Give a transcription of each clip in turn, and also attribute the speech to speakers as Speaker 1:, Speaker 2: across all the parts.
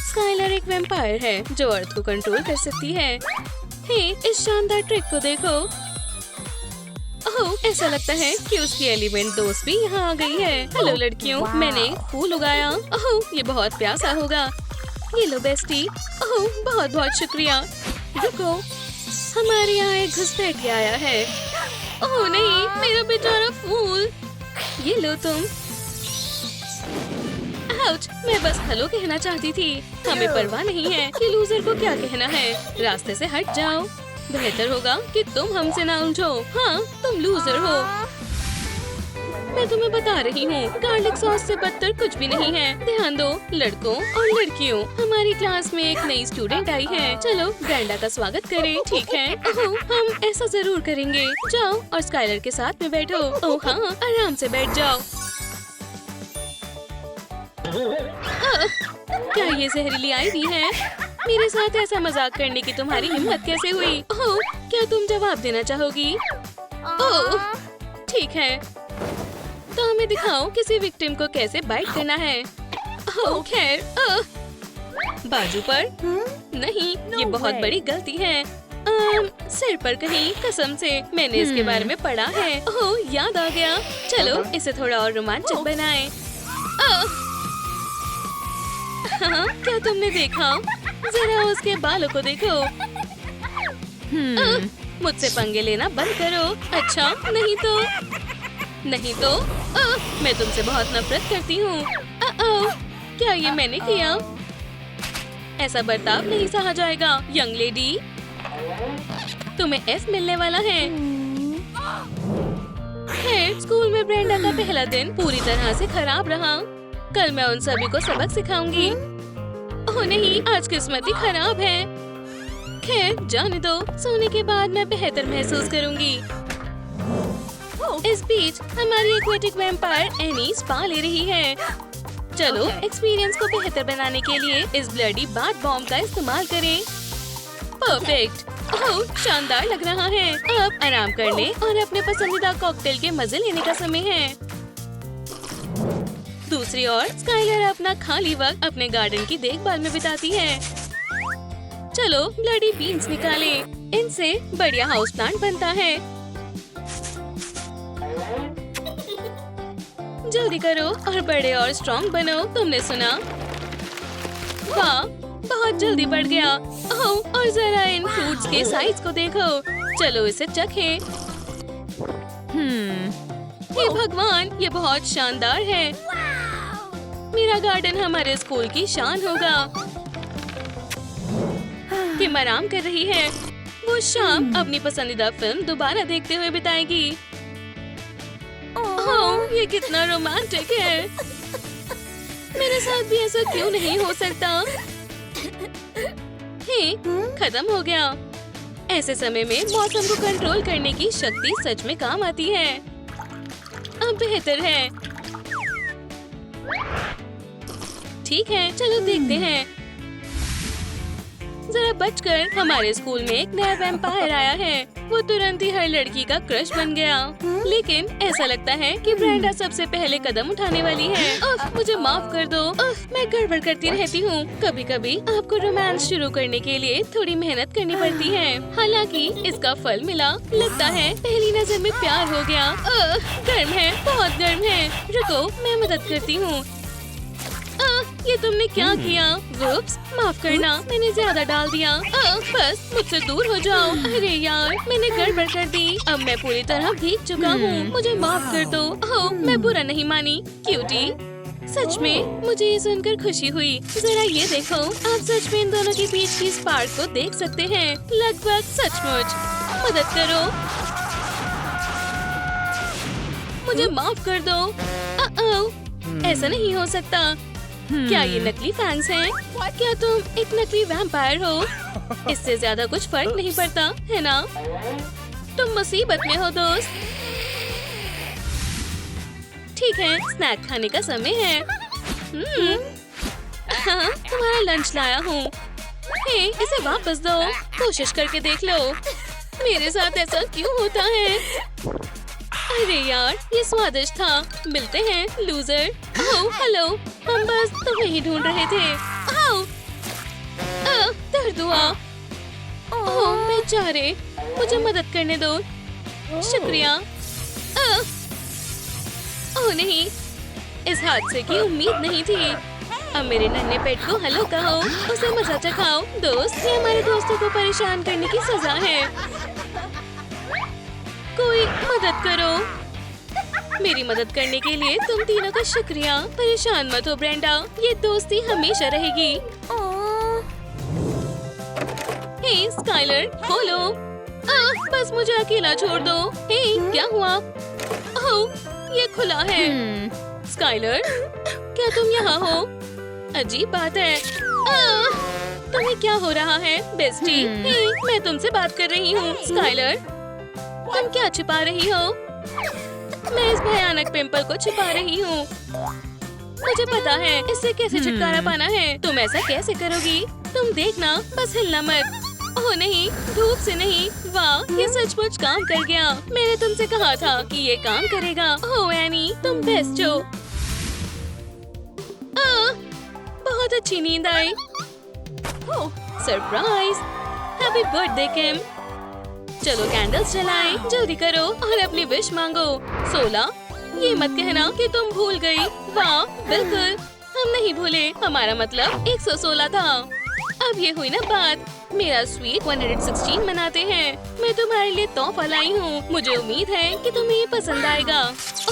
Speaker 1: Skyler एक vampire है जो अर्थ को कंट्रोल कर सकती है। हे, इस शानदार ट्रिक को देखो। ओह, ऐसा लगता है कि उसकी एलिमेंट दोस्त भी यहाँ आ गई है। हेलो लड़कियों, मैंने फूल उगाया। ओह, ये बहुत प्यासा होगा। ये लो बेस्टी। ओह, बहुत बहुत शुक्रिया। रुको, हमारे यहाँ एक घुसपैठी आया है। ओह नहीं, मेरा बेचारा फूल। ये लो तुम। आउच, मैं बस हेलो कहना चाहती थी। हमें परवाह नहीं है कि लूजर को क्या कहना है। रास्ते से हट जाओ। बेहतर होगा कि तुम हमसे ना उलझो। हाँ, तुम लूजर हो। मैं तुम्हें बता रही हूँ, गार्लिक सॉस से बदतर कुछ भी नहीं है। ध्यान दो लड़कों और लड़कियों, हमारी क्लास में एक नई स्टूडेंट आई है। चलो ब्रेंडा का स्वागत करें, ठीक है? ओह, हम ऐसा जरूर करेंगे। जाओ और स्काइलर के साथ में बैठो। ओह हाँ, आराम से बैठ जाओ। क्या ये जहरीली आईवी है? मेरे साथ ऐसा मजाक करने की तुम्हारी हिम्मत कैसे हुई? ओह, क्या तुम जवाब देना चाहोगी? ओह, ठीक है, तो हमें दिखाओ किसी विक्टिम को कैसे बाइट करना है। ओह खैर, बाजू पर? नहीं, ये बहुत बड़ी गलती है। सिर पर कहीं, कसम से मैंने इसके बारे में पढ़ा है। ओह, याद आ गया। चलो इसे थोड़ा और रोमांचक बनाएं। हाँ, क्या तुमने देखा? जरा उसके बालों को देखो। मुझसे पंगे लेना बंद करो। अच्छा, नहीं तो मैं तुमसे बहुत नफरत करती हूँ। क्या ये मैंने किया? ऐसा बर्ताव नहीं सहा जाएगा। यंग लेडी, तुम्हें एफ मिलने वाला है। खैर, स्कूल में ब्रेंडा का पहला दिन पूरी तरह से खराब रहा। कल मैं उन सभी को सबक सिखाऊंगी। ओह नहीं, आज किस्मत ही खराब है। खैर, जाने दो। सोने के बाद मैं बेहतर महसूस करूंगी। इस बीच हमारी एक्वेटिक वैम्पायर एनी स्पा ले रही है। चलो एक्सपीरियंस को बेहतर बनाने के लिए इस ब्लडी बाथ बॉम्ब का इस्तेमाल करें। परफेक्ट। ओह, शानदार लग रहा है। अब आराम करने और अपने पसंदीदा कॉकटेल के मजे लेने का समय है। दूसरी ओर स्काइलर अपना खाली वक्त अपने गार्डन की देखभाल में बिताती है। चलो ब्लडी बीन्स निकालें। इनसे बढ़िया हाउस प्लांट बनता है। जल्दी करो और बड़े और स्ट्रॉन्ग बनो। तुमने सुना? वाह, बहुत जल्दी बढ़ गया। ओह, और जरा इन फ्रूट्स के साइज को देखो। चलो इसे चखें। हे भगवान, ये बहुत शानदार है। मेरा गार्डन हमारे स्कूल की शान होगा। किम आराम कर रही है। वो शाम अपनी पसंदीदा फिल्म दोबारा देखते हुए बिताएगी। ओह, ये कितना रोमांटिक है। मेरे साथ भी ऐसा क्यों नहीं हो सकता? हे, खत्म हो गया। ऐसे समय में मौसम को कंट्रोल करने की शक्ति सच में काम आती है। अब बेहतर है। ठीक है, चलो देखते हैं। जरा बचकर, हमारे स्कूल में एक नया वैम्पायर आया है। वो तुरंत ही हर लड़की का क्रश बन गया। लेकिन ऐसा लगता है कि ब्रेंडा सबसे पहले कदम उठाने वाली है। मुझे माफ कर दो। मैं गड़बड़ करती रहती हूँ। कभी कभी आपको रोमांस शुरू करने के लिए थोड़ी मेहनत करनी पड़ती है। हालांकि इसका फल मिला। लगता है पहली नजर में प्यार हो गया। गर्म है, बहुत गर्म है। रुको, मैं मदद करती हूँ। ये तुमने क्या किया? वुप्स, माफ करना, मैंने ज्यादा डाल दिया। बस मुझसे दूर हो जाओ। अरे यार, मैंने गड़बड़ कर दी। अब मैं पूरी तरह भीग चुका हूँ। मुझे माफ कर दो। ओह, मैं बुरा नहीं मानी। क्यूटी, सच में मुझे ये सुनकर खुशी हुई। जरा ये देखो, आप सच में इन दोनों के बीच की स्पार्क को देख सकते हैं। लगभग सचमुच। मदद करो, मुझे माफ कर दो। ऐसा नहीं हो सकता। क्या ये नकली फैंस हैं? क्या तुम एक नकली वैम्पायर हो? इससे ज्यादा कुछ फर्क नहीं पड़ता, है ना? तुम मुसीबत में हो दोस्त। ठीक है, स्नैक खाने का समय है। हाँ, तुम्हारा लंच लाया हूँ। हे, इसे वापस दो। कोशिश करके देख लो। मेरे साथ ऐसा क्यों होता है? अरे यार, ये स्वादिष्ट था। मिलते हैं, लूजर। ओह, हेलो, हम बस तुम्हें ही ढूंढ रहे थे। ओह, दर्द हुआ। ओह बेचारे, मुझे मदद करने दो। शुक्रिया। ओह नहीं, इस हादसे की उम्मीद नहीं थी। अब मेरे नन्हे पेट को हल्का हो, उसे मजा चखाओ। दोस्त, ये हमारे दोस्तों को परेशान करने की सजा है। कोई मदद करो। मेरी मदद करने के लिए तुम तीनों का शुक्रिया। परेशान मत हो ब्रेंडा, ये दोस्ती हमेशा रहेगी। हे स्काइलर, खोलो। बस मुझे अकेला छोड़ दो। हे, क्या हुआ? ओह, ये खुला है। स्काइलर, क्या तुम यहाँ हो? अजीब बात है। तुम्हें क्या हो रहा है बेस्टी? हे, मैं तुमसे बात कर रही हूँ। स्काइलर, तुम क्या छिपा रही हो? मैं इस भयानक पिंपल को छिपा रही हूँ। मुझे पता है इससे कैसे छुटकारा पाना है। तुम ऐसा कैसे करोगी? तुम देखना, बस हिलना मत। ओह नहीं, धूप से नहीं। वाह, ये सचमुच काम कर गया। मैंने तुमसे कहा था कि ये काम करेगा। ओह एनी, तुम बेस्ट हो। बहुत अच्छी नींद आई। ओह सरप्राइज, हैप्पी बर्थडे किम। चलो कैंडल्स जलाएं, जल्दी करो और अपनी विश मांगो। 16? ये मत कहना कि तुम भूल गई। वाह बिल्कुल, हम नहीं भूले। हमारा मतलब 116 था। अब ये हुई ना बात। मेरा स्वीट 116 मनाते हैं। मैं तुम्हारे लिए तोहफा लाई हूँ। मुझे उम्मीद है कि तुम्हें ये पसंद आएगा।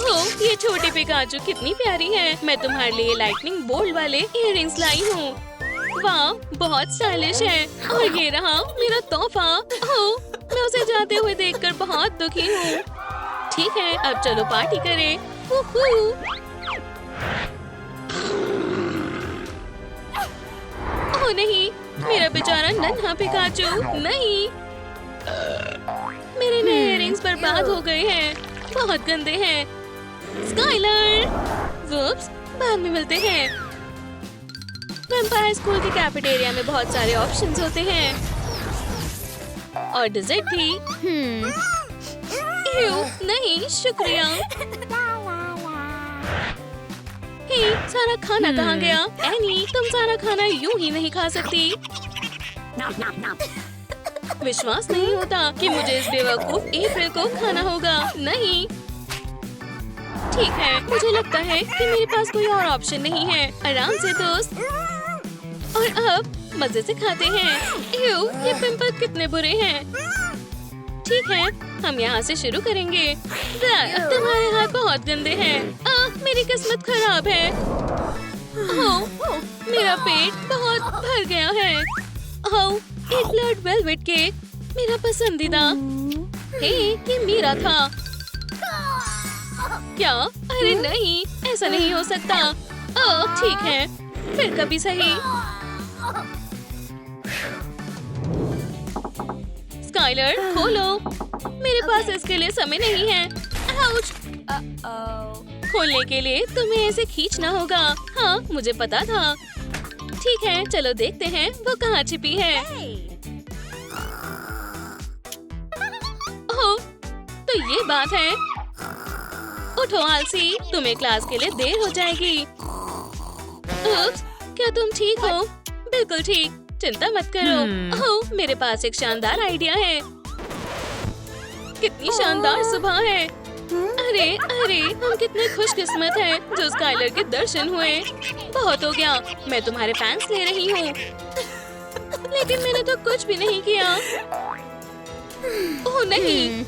Speaker 1: ओह, ये छोटी पिकाचू कितनी प्यारी है। मैं तुम्हारे लिए लाइटनिंग बोल्ट वाले इयररिंग्स लाई हूँ। वाह, बहुत स्टाइलिश है। और ये रहा मेरा तोहफा। ओह, मैं उसे जाते हुए देखकर बहुत दुखी हूँ। ठीक है, अब चलो पार्टी करें। ओह नहीं, मेरा बेचारा नन्हा पिकाचू। नहीं, मेरे नए इयररिंग्स बर्बाद हो गए हैं। बहुत गंदे हैं। स्काइलर, वुप्स, बाद में मिलते हैं। वैम्पायर स्कूल के कैफेटेरिया में बहुत सारे ऑप्शंस होते हैं और डिजर्ट भी। नहीं शुक्रिया। हे, सारा खाना कहाँ गया? एनी, तुम सारा खाना यूं ही नहीं खा सकती। विश्वास नहीं होता कि मुझे इस बेवकूफ अप्रैल को खाना होगा। नहीं, ठीक है, मुझे लगता है कि मेरे पास कोई और ऑप्शन नहीं है। आराम से दोस्त। और अब मजे से खाते हैं। ये पिंपल कितने बुरे हैं। ठीक है, हम यहाँ से शुरू करेंगे। तुम्हारे हाथ बहुत गंदे हैं। मेरी किस्मत खराब है। ओह, मेरा पेट बहुत भर गया है। ओह, एक ब्लड वेलवेट केक, मेरा पसंदीदा। हे, ये मेरा था। क्या? अरे नहीं, ऐसा नहीं हो सकता। ओह ठीक है, फिर कभी सही। स्काइलर, खोलो। मेरे पास इसके लिए समय नहीं है। आउच! खोलने के लिए तुम्हें ऐसे खींचना होगा। हाँ, मुझे पता था। ठीक है, चलो देखते हैं वो कहाँ छिपी है। ओह, तो ये बात है। उठो आलसी, तुम्हें क्लास के लिए देर हो जाएगी। उप्स, क्या तुम ठीक हो? बिल्कुल ठीक, चिंता मत करो। ओह, मेरे पास एक शानदार आइडिया है। कितनी शानदार सुबह है। अरे अरे, हम कितने खुशकिस्मत हैं जो स्काइलर के दर्शन हुए। बहुत हो गया, मैं तुम्हारे फैंस ले रही हूँ। लेकिन मैंने तो कुछ भी नहीं किया। ओह नहीं,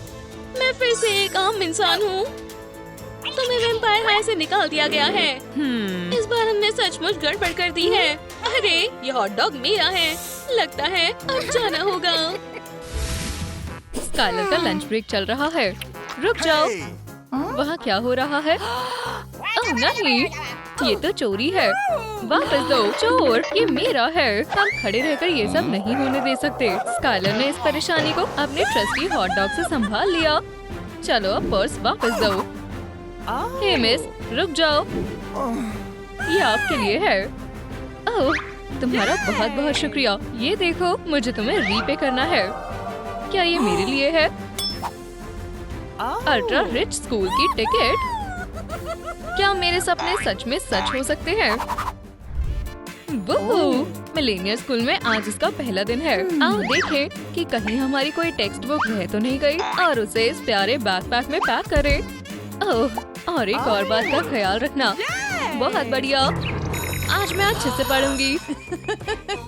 Speaker 1: मैं फिर से एक आम इंसान हूँ। तुम्हें वैम्पायर हाई से निकाल दिया गया है। इस बार हमने सचमुच गड़बड़ कर दी है। अरे, ये हॉट डॉग मेरा है। लगता है अब जाना होगा।
Speaker 2: स्काइलर का लंच ब्रेक चल रहा है। रुक जाओ, वहाँ क्या हो रहा है? ओह नहीं, ये तो चोरी है। वापस दो, चोर, ये मेरा है। हम खड़े रहकर ये सब नहीं होने दे सकते। स्काइलर ने इस परेशानी को अपने ट्रस्टी हॉट डॉग से संभाल लिया। चलो अब पर्स वापस दो। हे मिस, रुक जाओ, ये आपके लिए है। ओह, तुम्हारा बहुत बहुत शुक्रिया। ये देखो, मुझे तुम्हें रीपे करना है। क्या ये मेरे लिए है? अल्ट्रा रिच स्कूल की टिकट। क्या मेरे सपने सच में सच हो सकते हैं? वो मिलेनियर स्कूल में आज इसका पहला दिन है। आओ देखें कि कहीं हमारी कोई टेक्स्ट बुक रह तो नहीं गई और उसे इस प्यारे बैकपैक में पैक करें। ओह, और एक और बात का ख्याल रखना। बहुत बढ़िया, आज मैं अच्छे से पढ़ूंगी।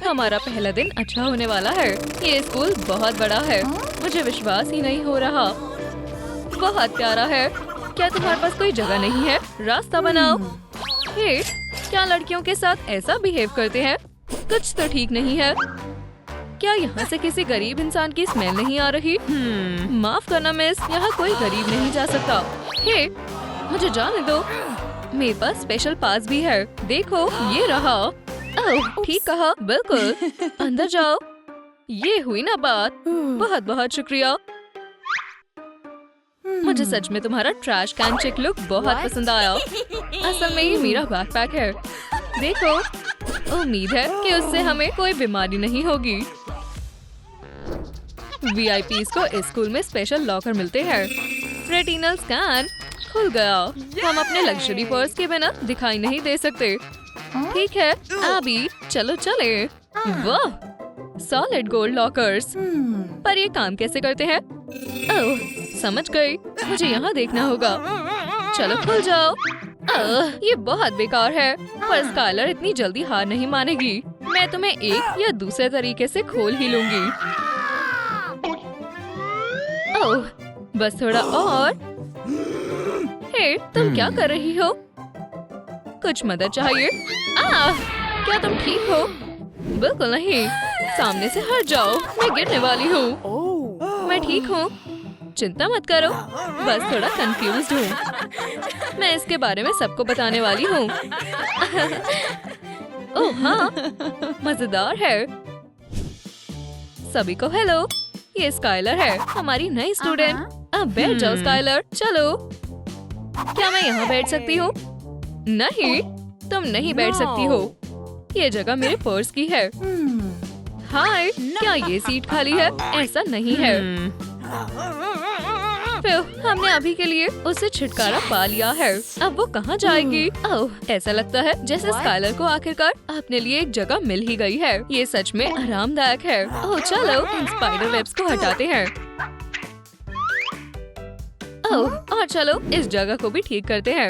Speaker 2: हमारा पहला दिन अच्छा होने वाला है। ये स्कूल बहुत बड़ा है, मुझे विश्वास ही नहीं हो रहा। बहुत प्यारा है। क्या तुम्हारे पास कोई जगह नहीं है? रास्ता बनाओ। हे, क्या लड़कियों के साथ ऐसा बिहेव करते हैं? कुछ तो ठीक नहीं है। क्या यहाँ से किसी गरीब इंसान की स्मेल नहीं आ रही? माफ करना मिस, यहाँ कोई गरीब नहीं जा सकता। हे, मुझे जाने दो। मेरे पास स्पेशल पास भी है। देखो, ये रहा। ओह, ठीक कहा, बिल्कुल। अंदर जाओ। ये हुई ना बात। बहुत बहुत शुक्रिया। मुझे सच में तुम्हारा ट्रैश कैन चिक लुक बहुत पसंद आया। असल में ये मेरा बैकपैक है। देखो, उम्मीद है कि उससे हमें कोई बीमारी नहीं होगी। VIPs को इस स्कूल में स्पेशल लॉकर मिलते हैं। रेटिनल स्कैन खुल गया। हम अपने लग्जरी पर्स के बिना दिखाई नहीं दे सकते। ठीक है, अभी चलो चले। वाह, सॉलिड गोल्ड लॉकर्स। पर ये काम कैसे करते हैं? ओह, समझ गई। मुझे यहाँ देखना होगा। चलो खुल जाओ। ये बहुत बेकार है, पर स्काइलर इतनी जल्दी हार नहीं मानेगी। मैं तुम्हें एक या दूसरे तरीके से खोल ही लूंगी। ओह, बस थोड़ा और। हे, तुम क्या कर रही हो? कुछ मदद चाहिए? क्या तुम ठीक हो? बिल्कुल नहीं। सामने से हट जाओ, मैं गिरने वाली हूँ। मैं ठीक हूँ, चिंता मत करो। बस थोड़ा कंफ्यूज्ड हूँ। मैं इसके बारे में सबको बताने वाली हूँ। ओह हाँ, मजेदार है। सभी को हेलो, ये स्काइलर है, हमारी नई स्टूडेंट। अब बैठ जाओ स्काइलर, चलो। क्या मैं यहाँ बैठ सकती हूँ? नहीं, तुम नहीं बैठ सकती हो। ये जगह मेरे पर्स की है। हाय, क्या ये सीट खाली है? ऐसा नहीं है। हमने अभी के लिए उसे छुटकारा पा लिया है। अब वो कहाँ जाएगी? ओह, ऐसा लगता है जैसे स्काइलर को आखिरकार अपने लिए एक जगह मिल ही गई है। ये सच में आरामदायक है। ओह चलो, इन स्पाइडर वेब्स को हटाते हैं। ओह, और चलो इस जगह को भी ठीक करते हैं।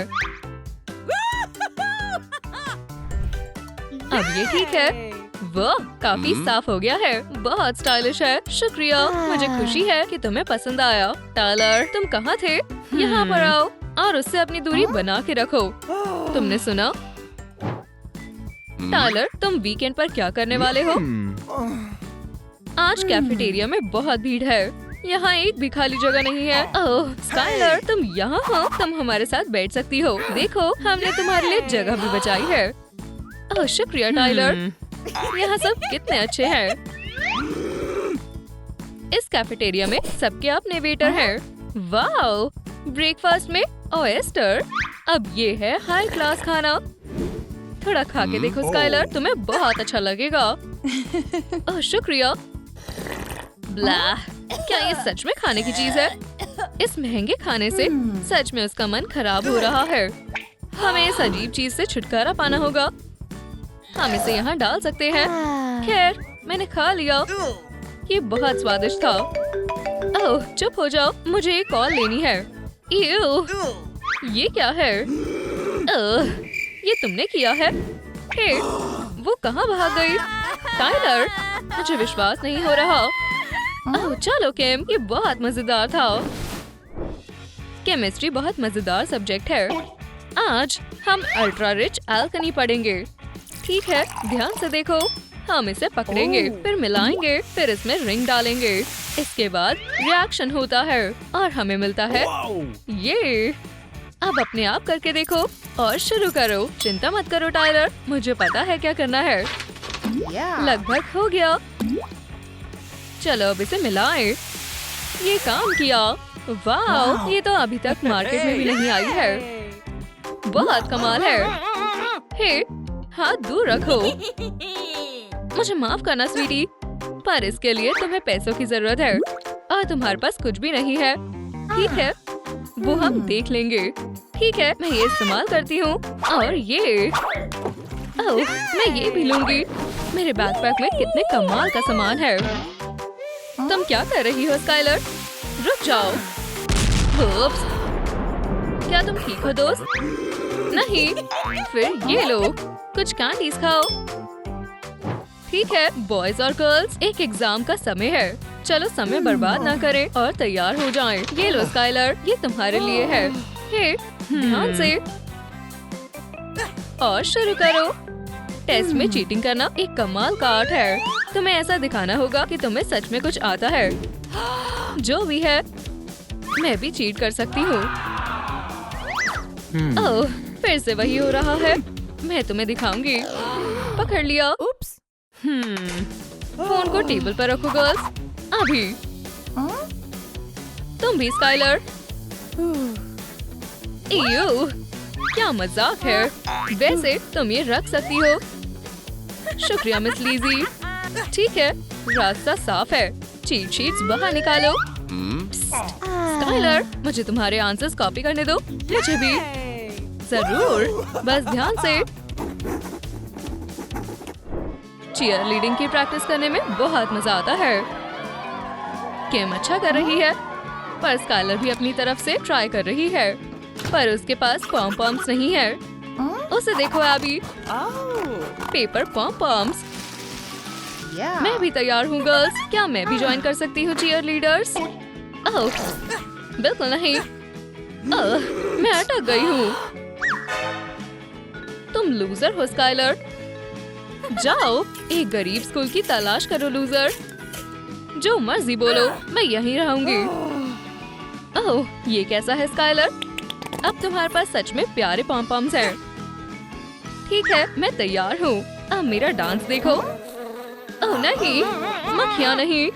Speaker 2: अब ये ठीक है। वाह, काफी साफ हो गया है। बहुत स्टाइलिश है। शुक्रिया, मुझे खुशी है कि तुम्हें पसंद आया। टायलर, तुम कहाँ थे? यहाँ पर आओ और उससे अपनी दूरी बना के रखो। तुमने सुना? टायलर, तुम वीकेंड पर क्या करने वाले हो? आज कैफेटेरिया में बहुत भीड़ है। यहाँ एक भी खाली जगह नहीं है। ओह, स्काइलर, तुम यहाँ हो। तुम हमारे साथ बैठ सकती हो। देखो, हमने तुम्हारे लिए जगह भी बचाई है। ओह, शुक्रिया टायलर। यहाँ सब कितने अच्छे हैं। इस कैफेटेरिया में सबके अपने वेटर हैं। वाओ, ब्रेकफास्ट में ओएस्टर। अब ये है हाई क्लास खाना। थोड़ा खा के देखो स्काइलर, तुम्हें बहुत अच्छा लगेगा। ओह शुक्रिया। ब्ला, क्या ये सच में खाने की चीज है? इस महंगे खाने से सच में उसका मन खराब हो रहा है। हमें इस अजीब चीज से छुटकारा पाना होगा। हम इसे यहाँ डाल सकते हैं। खैर, मैंने खा लिया। ये बहुत स्वादिष्ट था। ओह, चुप हो जाओ, मुझे एक कॉल लेनी है। ये क्या है? ये तुमने किया है? हे, वो कहाँ भाग गई? टाइलर, मुझे विश्वास नहीं हो रहा। ओह, चलो केम, ये बहुत मजेदार था। केमिस्ट्री बहुत मजेदार सब्जेक्ट है। आज हम अल्ट्रा रिच एल्कनी पढ़ेंगे। ठीक है, ध्यान से देखो। हम इसे पकड़ेंगे, फिर मिलाएंगे, फिर इसमें रिंग डालेंगे। इसके बाद रिएक्शन होता है और हमें मिलता है ये। अब अपने आप करके देखो और शुरू करो। चिंता मत करो टायलर, मुझे पता है क्या करना है। लगभग हो गया। चलो अब इसे मिलाएं। ये काम किया। वाह, ये तो अभी तक मार्केट में भी नहीं आई है। बहुत कमाल है। हे, हाथ दूर रखो। मुझे माफ करना स्वीटी, पर इसके लिए तुम्हें पैसों की जरूरत है और तुम्हारे पास कुछ भी नहीं है। ठीक है, वो हम देख लेंगे। ठीक है, मैं ये इस्तेमाल करती हूँ और ये। ओह, मैं ये भी लूंगी। मेरे बैकपैक में कितने कमाल का सामान है। तुम क्या कर रही हो स्काइलर? रुक जाओ। उप्स। क्या तुम ठीक हो दोस्त? नहीं। फिर ये लो, कुछ कैंडीज खाओ। ठीक है बॉयज और गर्ल्स, एक एग्जाम का समय है। चलो समय बर्बाद ना करें और तैयार हो जाएं। ये लो स्काइलर, ये तुम्हारे लिए है। हे, ध्यान से और शुरू करो। टेस्ट में चीटिंग करना एक कमाल का आर्ट है। तुम्हें ऐसा दिखाना होगा कि तुम्हें सच में कुछ आता है। जो भी है, मैं भी चीट कर सकती हूँ। ओह, फिर से वही हो रहा है। मैं तुम्हें दिखाऊंगी। पकड़ लिया। उप्स। फोन को टेबल पर रखो गर्ल्स। अभी। तुम भी स्काइलर। इयो, क्या मजाक है। वैसे तुम ये रख सकती हो। शुक्रिया मिस लीजी। ठीक है, रास्ता साफ है। चीट शीट्स बाहर निकालो। स्काइलर, मुझे तुम्हारे आंसर्स कॉपी करने दो। मुझे भी। जरूर, बस ध्यान से। चीयर लीडिंग की प्रैक्टिस करने में बहुत मजा आता है। किम अच्छा कर रही है, पर स्काइलर भी अपनी तरफ से ट्राई कर रही है, पर उसके पास पॉम पॉम्स नहीं है। उसे देखो अभी। पेपर पॉम पॉम्स। मैं भी तैयार हूँ गर्ल्स। क्या मैं भी ज्वाइन कर सकती हूँ चीयर लीडर्स? ओह, बिल्कुल नहीं। ओह, मैं अटक गई हूँ। तुम लूजर हो स्काइलर। जाओ, एक गरीब स्कूल की तलाश करो लूजर। जो मर्जी बोलो, मैं यहीं रहूंगी। ओह, ये कैसा है स्काइलर? अब तुम्हारे पास सच में प्यारे पॉम पॉम्स हैं। ठीक है, मैं तैयार हूँ। अब मेरा डांस देखो। ओह नहीं, मक्खियाँ नहीं।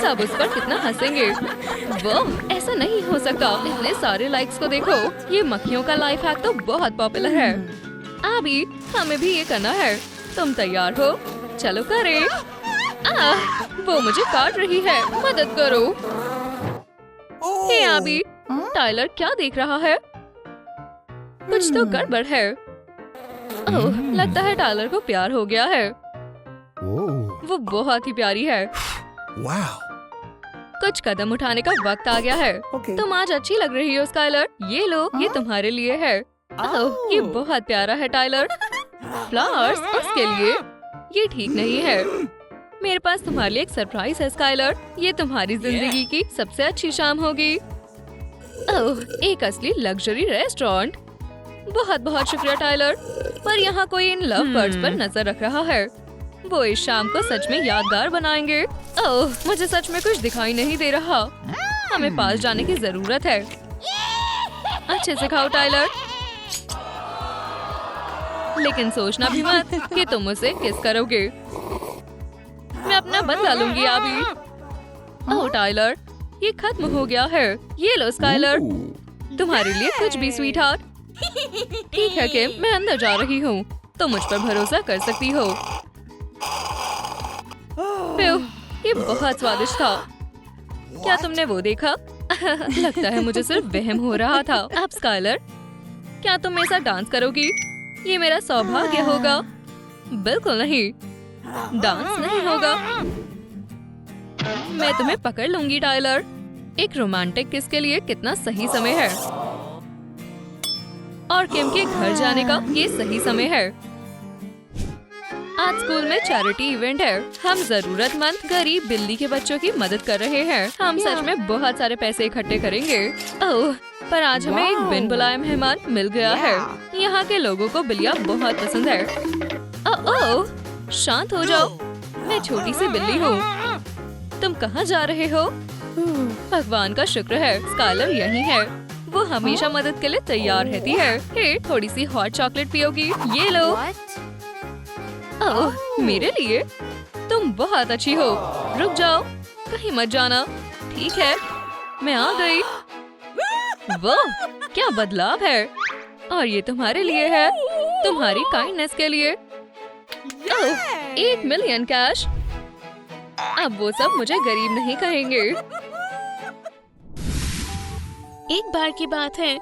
Speaker 2: सब उस पर कितना हंसेंगे। वो ऐसा नहीं हो सकता। इतने सारे लाइक्स को देखो। ये मक्खियों का लाइफ हैक तो बहुत पॉपुलर है। अभी हमें भी ये करना है। तुम तैयार हो? चलो करें। वो मुझे काट रही है। मदद करो। हे अभी, टाइलर क्या देख रहा है? कुछ तो गड़बड़ है। ओह, लगता है टाइलर को प्यार हो गया है। वो बहुत ही प्यारी है। कुछ कदम उठाने का वक्त आ गया है। तुम आज अच्छी लग रही हो स्काइलर। ये लो, ये तुम्हारे लिए है। ओह, ये बहुत प्यारा है टाइलर। फ्लावर्स उसके लिए। ये ठीक नहीं है। मेरे पास तुम्हारे लिए एक सरप्राइज है स्काइलर। ये तुम्हारी जिंदगी की सबसे अच्छी शाम होगी। ओह, एक असली लग्जरी रेस्टोरेंट। बहुत बहुत शुक्रिया टाइलर, पर यहाँ कोई इन लव बर्ड्स पर नजर रख रहा है। वो इस शाम को सच में यादगार बनाएंगे। ओह, मुझे सच में कुछ दिखाई नहीं दे रहा। हमें पास जाने की जरूरत है। अच्छे से खाओ टाइलर, लेकिन सोचना भी मत कि तुम उसे किस करोगे। मैं अपना बदला लूंगी अभी। ओह टाइलर, ये खत्म हो गया है। ये लो स्काइलर, तुम्हारे लिए कुछ भी स्वीट हार्ट। ठीक है किम, मैं अंदर जा रही हूँ। तुम मुझ पर भरोसा कर सकती हो। ये बहुत स्वादिष्ट था। क्या तुमने वो देखा? लगता है मुझे सिर्फ वहम हो रहा था। अब स्काइलर, क्या तुम मेरे साथ डांस करोगी? ये मेरा सौभाग्य होगा। बिल्कुल नहीं, डांस नहीं होगा। मैं तुम्हें पकड़ लूंगी टाइलर। एक रोमांटिक किस के लिए कितना सही समय है। और किम के घर जाने का ये सही समय है। आज स्कूल में चैरिटी इवेंट है। हम जरूरतमंद गरीब बिल्ली के बच्चों की मदद कर रहे हैं। हम सच में बहुत सारे पैसे इकट्ठे करेंगे। ओह, पर आज हमें एक बिन बुलाए मेहमान मिल गया है। यहाँ के लोगों को बिल्लियाँ बहुत पसंद है। ओह, शांत हो जाओ। मैं छोटी सी बिल्ली हूँ। तुम कहाँ जा रहे हो? भगवान का शुक्र है स्काइलर यहीं है। वो हमेशा मदद के लिए तैयार रहती है। हे, थोड़ी सी हॉट चॉकलेट पियोगी? ये लो। ओह, मेरे लिए? तुम बहुत अच्छी हो। रुक जाओ, कहीं मत जाना। ठीक है, मैं आ गई। वाह, क्या बदलाव है। और ये तुम्हारे लिए है, तुम्हारी काइंडनेस के लिए। ओह, 1 मिलियन कैश। अब वो सब मुझे गरीब नहीं कहेंगे।
Speaker 1: एक बार की बात है,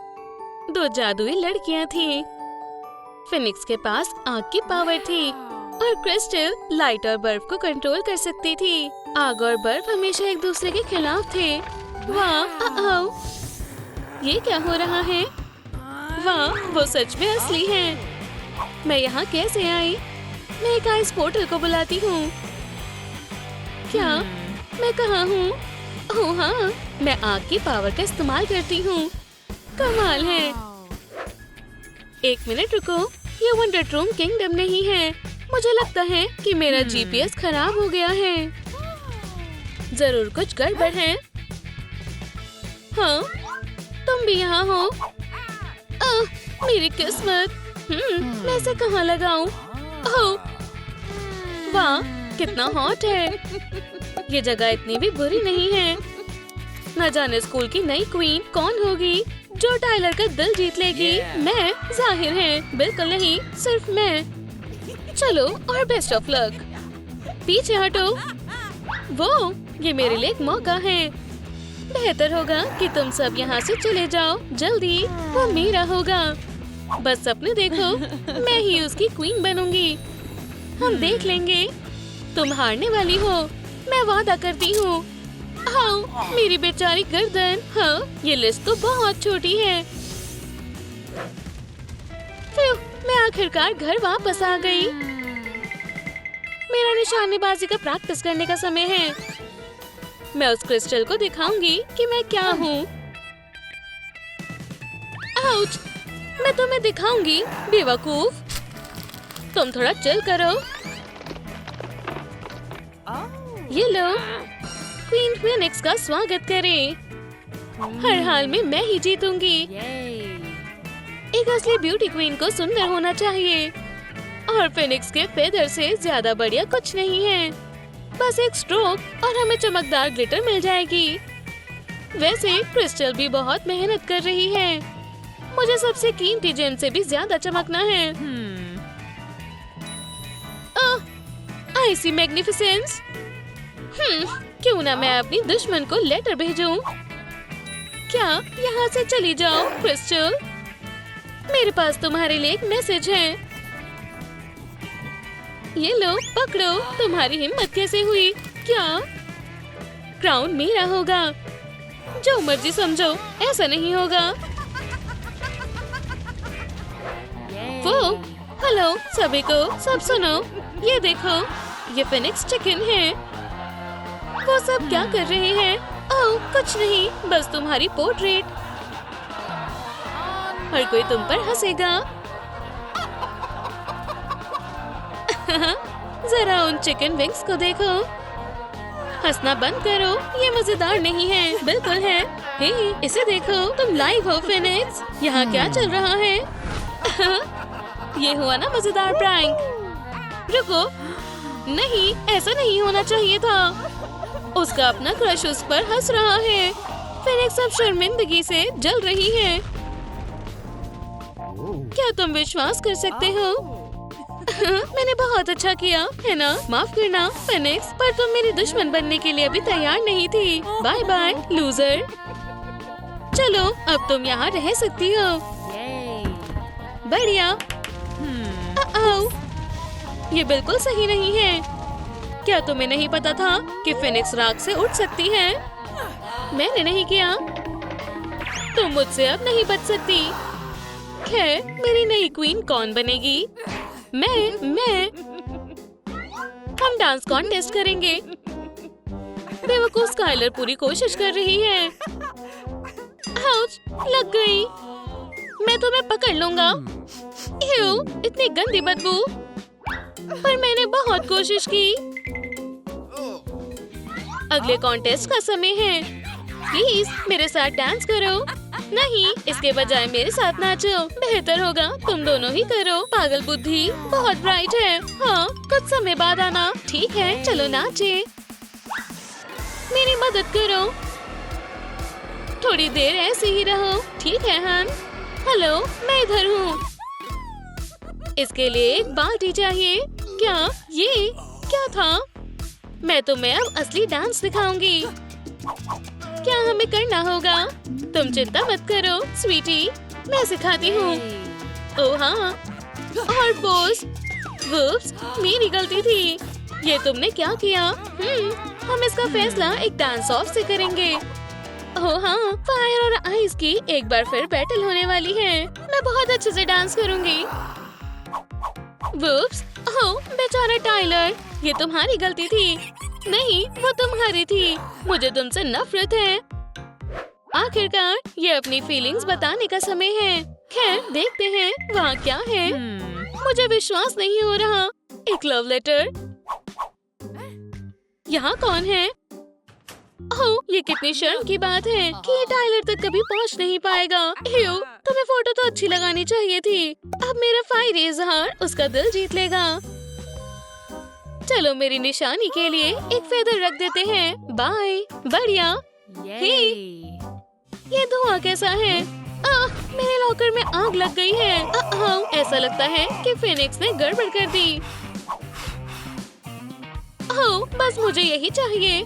Speaker 1: 2 जादुई लड़कियां थीं। फिनिक्स के पास आग की पावर थी और क्रिस्टल लाइट और बर्फ को कंट्रोल कर सकती थी। आग और बर्फ हमेशा एक दूसरे के खिलाफ थे। वाह, ये क्या हो रहा है? वाह, वो सच में असली है। मैं यहाँ कैसे आई? मैं एक आइस पोर्टल को बुलाती हूँ। क्या मैं कहाँ हूँ? ओह हाँ, मैं आग की पावर का इस्तेमाल करती हूँ। कमाल है। एक मिनट रुको, ये वंडर ट्रूम किंगडम नहीं है। मुझे लगता है कि मेरा जीपीएस खराब हो गया है। जरूर कुछ गड़बड़ है। हाँ, तुम भी यहाँ हो। मेरी किस्मत। मैं इसे कहाँ लगाऊं? ओह, वाह, कितना हॉट है। ये जगह इतनी भी बुरी नहीं है। न जाने स्कूल की नई क्वीन कौन होगी जो टाइलर का दिल जीत लेगी। मैं? जाहिर है, बिल्कुल नहीं, सिर्फ मैं। चलो, और बेस्ट ऑफ लक। पीछे हटो। वो, ये मेरे लिए एक मौका है। बेहतर होगा कि तुम सब यहाँ से चले जाओ जल्दी। वो मेरा होगा। बस सपने देखो, मैं ही उसकी क्वीन बनूंगी। हम देख लेंगे। तुम हारने वाली हो, मैं वादा करती हूँ। हाँ, मेरी बेचारी गर्दन। हाँ, ये लिस्ट तो बहुत छोटी है। फिर मैं आखिरकार घर वापस आ गई। मेरा निशानेबाजी का प्रैक्टिस करने का समय है। मैं उस क्रिस्टल को दिखाऊंगी कि मैं क्या हूँ। आउच! मैं तुम्हें दिखाऊंगी, बेवकूफ। तुम थोड़ा चिल करो। ये लो, क्वीन फिनिक्स का स्वागत करें। हर हाल में मैं ही जीतूंगी। एक असली ब्यूटी क्वीन को सुंदर होना चाहिए और फिनिक्स के फेदर से ज्यादा बढ़िया कुछ नहीं है। बस एक स्ट्रोक और हमें चमकदार ग्लिटर मिल जाएगी। वैसे क्रिस्टल भी बहुत मेहनत कर रही है। मुझे सबसे कीमती जेम से भी ज्यादा चमकना है। IC magnificence. क्यों ना मैं अपनी दुश्मन को लेटर भेजूं? क्या यहाँ से चली जाओ क्रिस्टल? मेरे पास तुम्हारे लिए एक मैसेज है। ये लो, पकड़ो। तुम्हारी हिम्मत कैसे हुई? क्या क्राउन मेरा होगा? जो मर्जी समझो, ऐसा नहीं होगा। वो, हेलो सभी को, सब सुनो। ये देखो, ये फिनिक्स चिकन है। वो सब क्या कर रहे हैं? ओह, कुछ नहीं, बस तुम्हारी पोर्ट्रेट। हर कोई तुम पर हंसेगा। जरा उन चिकन विंग्स को देखो। हंसना बंद करो, ये मजेदार नहीं है। बिल्कुल है। हे, इसे देखो, तुम लाइव हो फिनिक्स। यहाँ क्या चल रहा है? ये हुआ ना मजेदार प्रैंक। रुको, नहीं, ऐसा नहीं होना चाहिए था। उसका अपना क्रश उस पर हंस रहा है। फिनिक्स अब शर्मिंदगी से जल रही है। क्या तुम विश्वास कर सकते हो? मैंने बहुत अच्छा किया, है ना? माफ करना फिनिक्स, पर तुम मेरी दुश्मन बनने के लिए अभी तैयार नहीं थी। Bye bye loser. चलो, अब तुम यहाँ रह सकती हो। बढ़िया। ये बिल्कुल सही नहीं है। क्या तुम्हें नहीं पता था कि फिनिक्स राख से उठ सकती है? मैंने नहीं किया। तुम मुझसे अब नहीं बच सकती। खैर, मेरी नई क्वीन कौन बनेगी? मैं। हम डांस कॉन्टेस्ट करेंगे। बेवकूफ स्काइलर पूरी कोशिश कर रही है। आउच, लग गई। मैं तुम्हें पकड़ लूंगा। इतनी गंदी बदबू। पर मैंने बहुत कोशिश की। अगले कॉन्टेस्ट का समय है। प्लीज मेरे साथ डांस करो। नहीं, इसके बजाय मेरे साथ नाचो। बेहतर होगा तुम दोनों ही करो। पागल बुद्धि, बहुत ब्राइट है। हाँ, कुछ समय बाद आना। ठीक है, चलो नाचे। मेरी मदद करो। थोड़ी देर ऐसे ही रहो। ठीक है हन। हेलो, मैं इधर हूँ। इसके लिए एक बाल्टी चाहिए। क्या ये क्या था? मैं तुम्हें अब असली डांस दिखाऊंगी। क्या हमें करना होगा? तुम चिंता मत करो स्वीटी, मैं सिखाती हूँ। ओह हाँ, और पोस्ट। वुप्स, मेरी गलती थी। ये तुमने क्या किया? हम इसका फैसला एक डांस ऑफ से करेंगे। ओह हाँ, फायर और आइस की एक बार फिर बैटल होने वाली है। मैं बहुत अच्छे से डांस करूंगी। वुप्स, ओह बेचारा टाइलर, ये तुम्हारी गलती थी। नहीं, वो तुम्हारी थी। मुझे तुमसे नफरत है। आखिरकार ये अपनी फीलिंग्स बताने का समय है। खैर देखते हैं वहाँ क्या है। मुझे विश्वास नहीं हो रहा। एक लव लेटर। यहाँ कौन है? ओह, ये कितनी शर्म की बात है कि ये टाइलर तक कभी पहुँच नहीं पाएगा। ह्यू, तुम्हें फोटो तो अच्छी लगानी चाहिए थी। अब मेरा फायर इजहार उसका दिल जीत लेगा। चलो मेरी निशानी के लिए एक फेदर रख देते हैं। बाय। बढ़िया। ये धुआं कैसा है? मेरे लॉकर में आग लग गई है। ऐसा लगता है कि फिनिक्स ने गड़बड़ कर दी। बस मुझे यही चाहिए।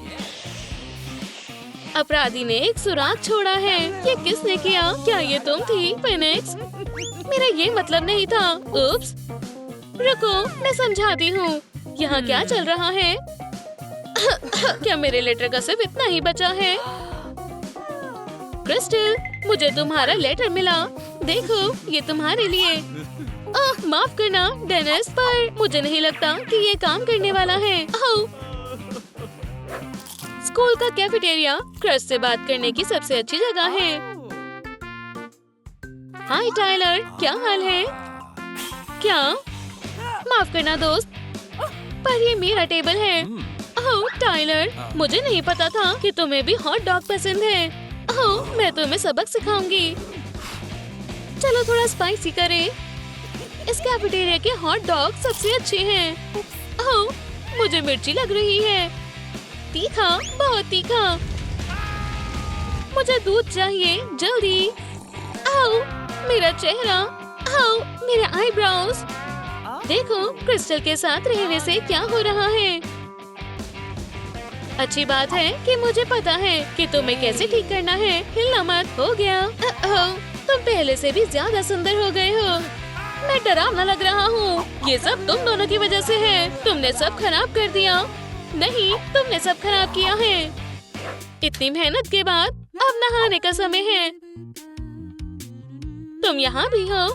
Speaker 1: अपराधी ने एक सुराग छोड़ा है। ये किसने किया? क्या ये तुम थी, फिनिक्स? मेरा ये मतलब नहीं था। उप्स। रुको, मैं समझाती हूँ। यहाँ क्या चल रहा है? क्या मेरे लेटर का सिर्फ इतना ही बचा है? क्रिस्टल, मुझे तुम्हारा लेटर मिला। देखो, ये तुम्हारे लिए। माफ करना डेनिस, पर मुझे नहीं लगता कि ये काम करने वाला है। स्कूल का कैफेटेरिया क्रश से बात करने की सबसे अच्छी जगह है। हाय टाइलर, क्या हाल है? क्या? माफ करना दोस्त, पर ये मेरा टेबल है। ओह टाइलर, मुझे नहीं पता था कि तुम्हें भी हॉट डॉग पसंद है। ओह, मैं तुम्हें सबक सिखाऊंगी। चलो थोड़ा स्पाइसी करें। इस कैफेटेरिया के हॉट डॉग सबसे अच्छे हैं। ओह, मुझे मिर्ची लग रही है। तीखा, बहुत तीखा। मुझे दूध चाहिए, जल्दी। आओ, मेरा चेहरा। आओ, मेरे आईब्रोज। देखो, क्रिस्टल के साथ रहने से क्या हो रहा है। अच्छी बात है कि मुझे पता है कि तुम्हें कैसे ठीक करना है। हिलना मत। हो गया। तुम पहले से भी ज्यादा सुंदर हो गए हो। मैं डरावना लग रहा हूँ। ये सब तुम दोनों की वजह से है। तुमने सब खराब कर दिया। नहीं, तुमने सब खराब किया है। इतनी मेहनत के बाद अब नहाने का समय है। तुम यहाँ भी हो?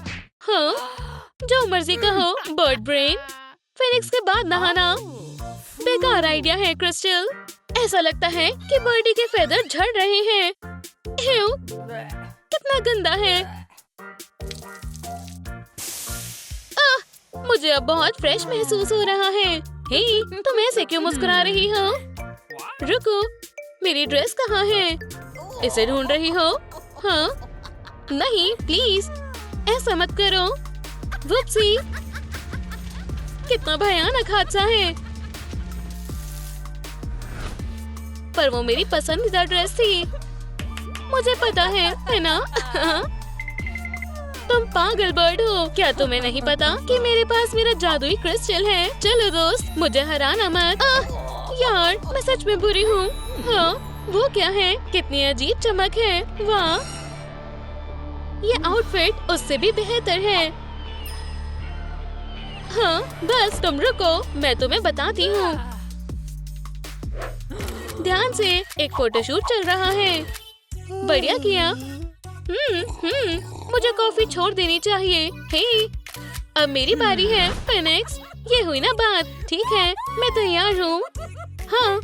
Speaker 1: हाँ, जो मर्जी कहो। Bird brain. फिनिक्स के बाद नहाना बेकार आइडिया है क्रिस्टल। ऐसा लगता है कि बर्डी के फेदर झड़ रहे हैं। कितना गंदा है। मुझे अब बहुत फ्रेश महसूस हो रहा है। हे, तुम ऐसे क्यों मुस्कुरा रही हो? रुको, मेरी ड्रेस कहाँ है? इसे ढूंढ रही हो? हाँ? नहीं, प्लीज ऐसा मत करो। वुप्सी, कितना भयानक हादसा है। पर वो मेरी पसंदीदा ड्रेस थी। मुझे पता है ना? तुम पागल बर्ड हो। क्या तुम्हें नहीं पता कि मेरे पास मेरा जादुई क्रिस्टल है? चलो दोस्त, मुझे हराना मत। यार, मैं सच में बुरी हूँ। हाँ, वो क्या है? कितनी अजीब चमक है। वाह, ये आउटफिट उससे भी बेहतर है। हाँ, बस तुम रुको, मैं तुम्हें बताती हूँ। ध्यान से, एक फोटोशूट चल रहा है। बढ़िया किया। मुझे कॉफी छोड़ देनी चाहिए। हे, अब मेरी बारी है। फिनिक्स, ये हुई ना बात। ठीक है, मैं तैयार हूँ।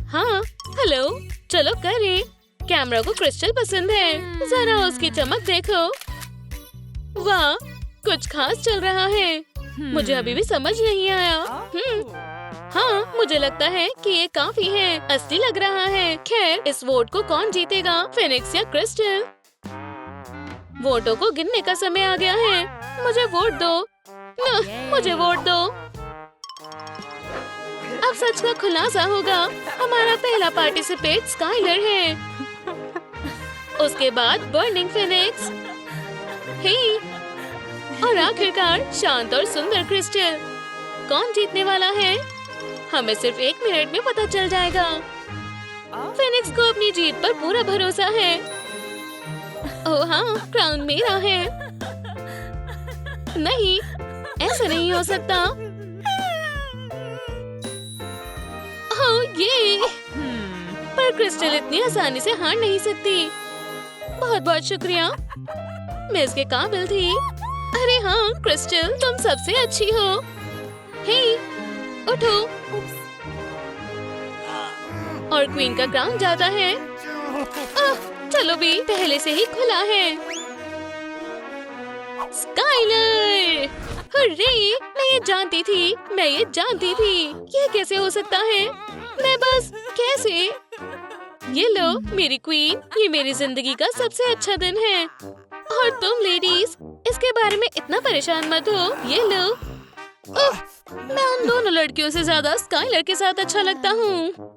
Speaker 1: हाँ, हेलो, चलो करें। कैमरा को क्रिस्टल पसंद है। जरा उसकी चमक देखो। वाह, कुछ खास चल रहा है। मुझे अभी भी समझ नहीं आया। हाँ, मुझे लगता है कि ये काफी है। असली लग रहा है। खैर, इस वोट को कौन जीतेगा, फिनिक्स या क्रिस्टल? वोटों को गिनने का समय आ गया है। मुझे वोट दो। मुझे वोट दो। अब सच का खुलासा होगा। हमारा पहला पार्टिसिपेट स्काइलर है। उसके बाद बर्निंग फिनिक्स। हे, और आखिरकार शांत और सुंदर क्रिस्टल। कौन जीतने वाला है? हमें सिर्फ 1 मिनट में पता चल जाएगा। फिनिक्स को अपनी जीत पर पूरा भरोसा है। ओह हाँ, क्राउन मेरा है। नहीं, ऐसा नहीं हो सकता। ओह ये पर क्रिस्टल इतनी आसानी से हार नहीं सकती। बहुत बहुत शुक्रिया, मैं इसके काबिल थी। अरे हाँ क्रिस्टल, तुम सबसे अच्छी हो। हे उठो। और क्वीन का क्राउन जाता है। चलो भी, पहले से ही खुला है। Skyler, hurray! मैं ये जानती थी। ये कैसे हो सकता है? मैं बस कैसे? ये लो मेरी क्वीन, ये मेरी जिंदगी का सबसे अच्छा दिन है। और तुम लेडीज इसके बारे में इतना परेशान मत हो। ये लो। मैं उन दोनों लड़कियों से ज्यादा स्काइलर के साथ अच्छा लगता हूँ।